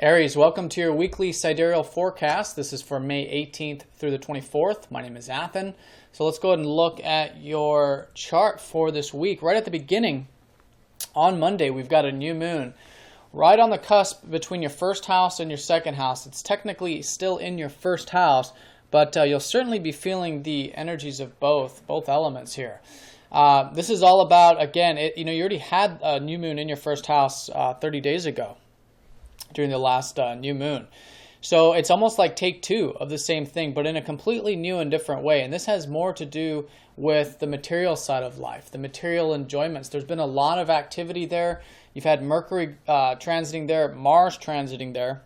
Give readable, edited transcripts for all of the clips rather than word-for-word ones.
Aries, welcome to your weekly sidereal forecast. This is for May 18th through the 24th. My name is Athen. So let's go ahead and look at your chart for this week. Right at the beginning, on Monday, we've got a new moon right on the cusp between your first house and your second house. It's technically still in your first house, but you'll certainly be feeling the energies of both elements here. This is all about, again, you already had a new moon in your first house 30 days ago during the last new moon. So it's almost like take two of the same thing, but in a completely new and different way. And this has more to do with the material side of life, the material enjoyments. There's been a lot of activity there. You've had Mercury transiting there, Mars transiting there,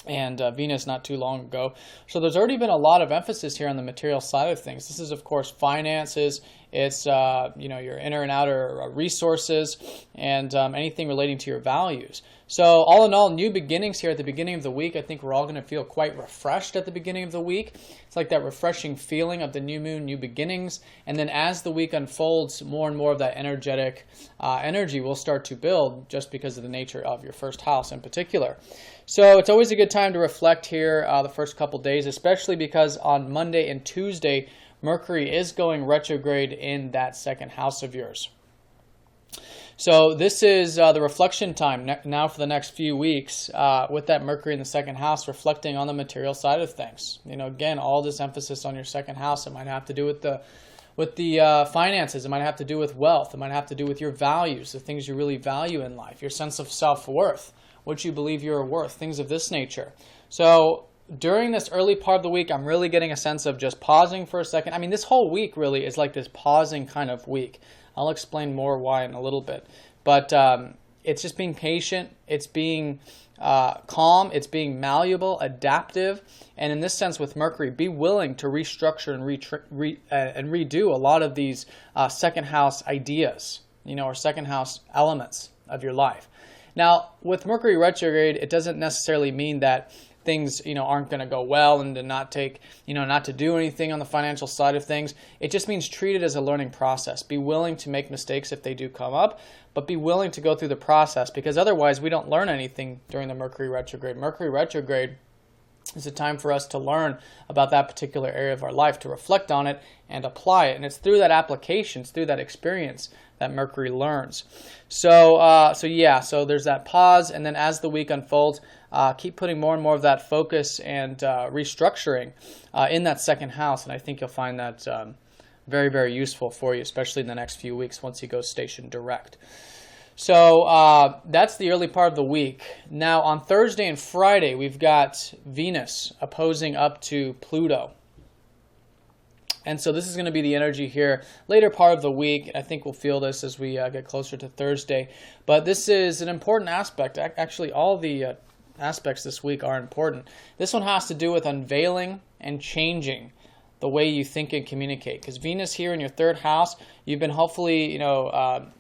and Venus not too long ago. So there's already been a lot of emphasis here on the material side of things. This is, of course, finances. It's your inner and outer resources and anything relating to your values. So all in all, new beginnings here at the beginning of the week. I think we're all going to feel quite refreshed at the beginning of the week. It's like that refreshing feeling of the new moon, new beginnings. And then as the week unfolds, more and more of that energetic energy will start to build just because of the nature of your first house in particular. So it's always a good time to reflect here the first couple days, especially because on Monday and Tuesday, Mercury is going retrograde in that second house of yours. So this is the reflection time now for the next few weeks with that Mercury in the second house, reflecting on the material side of things. Again, all this emphasis on your second house. It might have to do with the finances. It might have to do with wealth. It might have to do with your values, the things you really value in life, your sense of self-worth, what you believe you're worth, things of this nature. So during this early part of the week, I'm really getting a sense of just pausing for a second. I mean, this whole week really is like this pausing kind of week. I'll explain more why in a little bit. But it's just being patient. It's being calm. It's being malleable, adaptive. And in this sense with Mercury, be willing to restructure and redo a lot of these second house ideas, or second house elements of your life. Now, with Mercury retrograde, it doesn't necessarily mean that things aren't going to go well and to not to do anything on the financial side of things. It just means treat it as a learning process. Be willing to make mistakes if they do come up, but be willing to go through the process, because otherwise we don't learn anything during the Mercury retrograde. Mercury retrograde is a time for us to learn about that particular area of our life, to reflect on it and apply it. And it's through that application, it's through that experience that Mercury learns. So there's that pause, and then as the week unfolds, keep putting more and more of that focus and restructuring in that second house, and I think you'll find that very, very useful for you, especially in the next few weeks once you go station direct. So that's the early part of the week. Now on Thursday and Friday, we've got Venus opposing up to Pluto. And so this is going to be the energy here later part of the week. I think we'll feel this as we get closer to Thursday. But this is an important aspect. Actually, all the aspects this week are important. This one has to do with unveiling and changing the way you think and communicate. Because Venus here in your third house, you've been hopefully,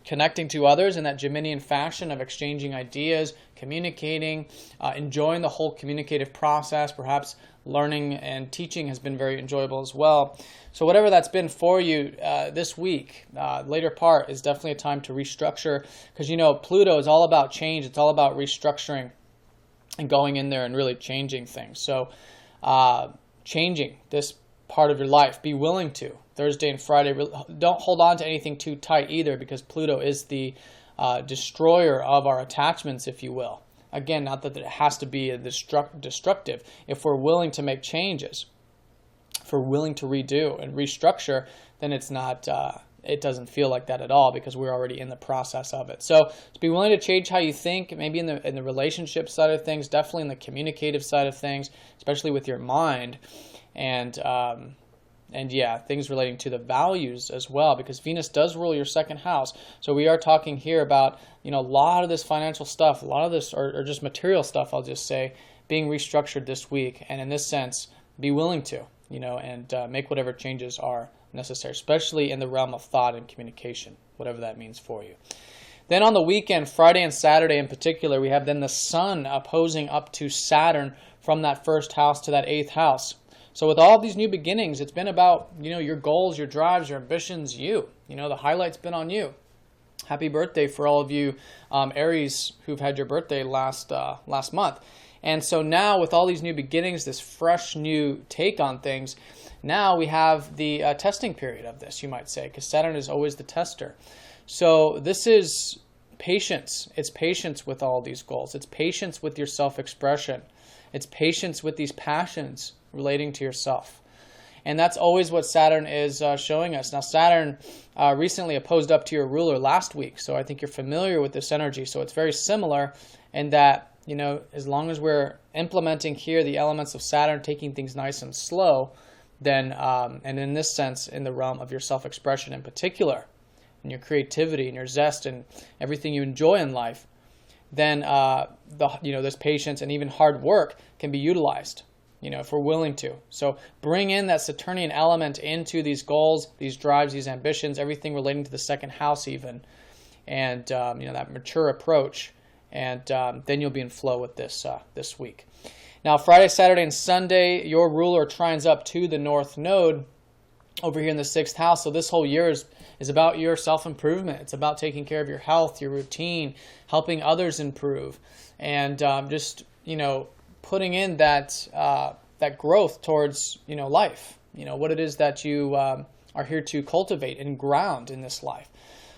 connecting to others in that Geminian fashion of exchanging ideas, communicating, enjoying the whole communicative process. Perhaps learning and teaching has been very enjoyable as well. So whatever that's been for you this week, later part is definitely a time to restructure, because Pluto is all about change. It's all about restructuring and going in there and really changing things. So changing this part of your life, be willing to. Thursday and Friday, don't hold on to anything too tight either, because Pluto is the destroyer of our attachments, if you will. Again, not that it has to be a destructive. If we're willing to make changes, if we're willing to redo and restructure, then it's not. It doesn't feel like that at all, because we're already in the process of it. So be willing to change how you think, maybe in the relationship side of things, definitely in the communicative side of things, especially with your mind, and things relating to the values as well, because Venus does rule your second house. So we are talking here about a lot of this financial stuff, a lot of this or just material stuff, I'll just say, being restructured this week. And in this sense, be willing to and make whatever changes are necessary, especially in the realm of thought and communication, whatever that means for you. Then on the weekend, Friday and Saturday in particular, we have then the Sun opposing up to Saturn from that first house to that eighth house. So with all these new beginnings, it's been about, your goals, your drives, your ambitions, the highlight's been on you. Happy birthday for all of you Aries who've had your birthday last month. And so now with all these new beginnings, this fresh new take on things, now we have the testing period of this, you might say, because Saturn is always the tester. So this is patience. It's patience with all these goals. It's patience with your self-expression. It's patience with these passions relating to yourself. And that's always what Saturn is showing us. Now, Saturn recently opposed up to your ruler last week, so I think you're familiar with this energy. So it's very similar in that, you know, as long as we're implementing here the elements of Saturn, taking things nice and slow, then, and in this sense, in the realm of your self-expression in particular, and your creativity and your zest and everything you enjoy in life, then this patience and even hard work can be utilized, you know, if we're willing to. So bring in that Saturnian element into these goals, these drives, these ambitions, everything relating to the second house even, and that mature approach, and then you'll be in flow with this this week. Now, Friday, Saturday, and Sunday, your ruler trines up to the North Node over here in the 6th house. So this whole year is about your self-improvement. It's about taking care of your health, your routine, helping others improve, and just, you know, putting in that growth towards, you know, life, you know, what it is that you are here to cultivate and ground in this life.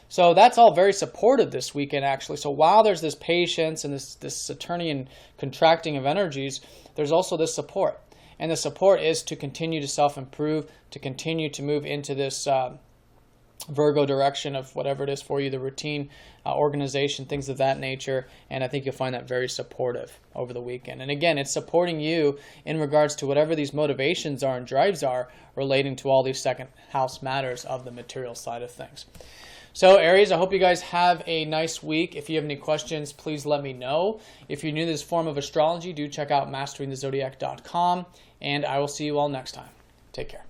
So that's all very supportive this weekend, actually. So while there's this patience and this Saturnian contracting of energies, there's also this support. And the support is to continue to self-improve, to continue to move into this Virgo direction of whatever it is for you, the routine, organization, things of that nature. And I think you'll find that very supportive over the weekend. And again, it's supporting you in regards to whatever these motivations are and drives are relating to all these second house matters of the material side of things. So Aries, I hope you guys have a nice week. If you have any questions, please let me know. If you're new to this form of astrology, do check out masteringthezodiac.com, and I will see you all next time. Take care.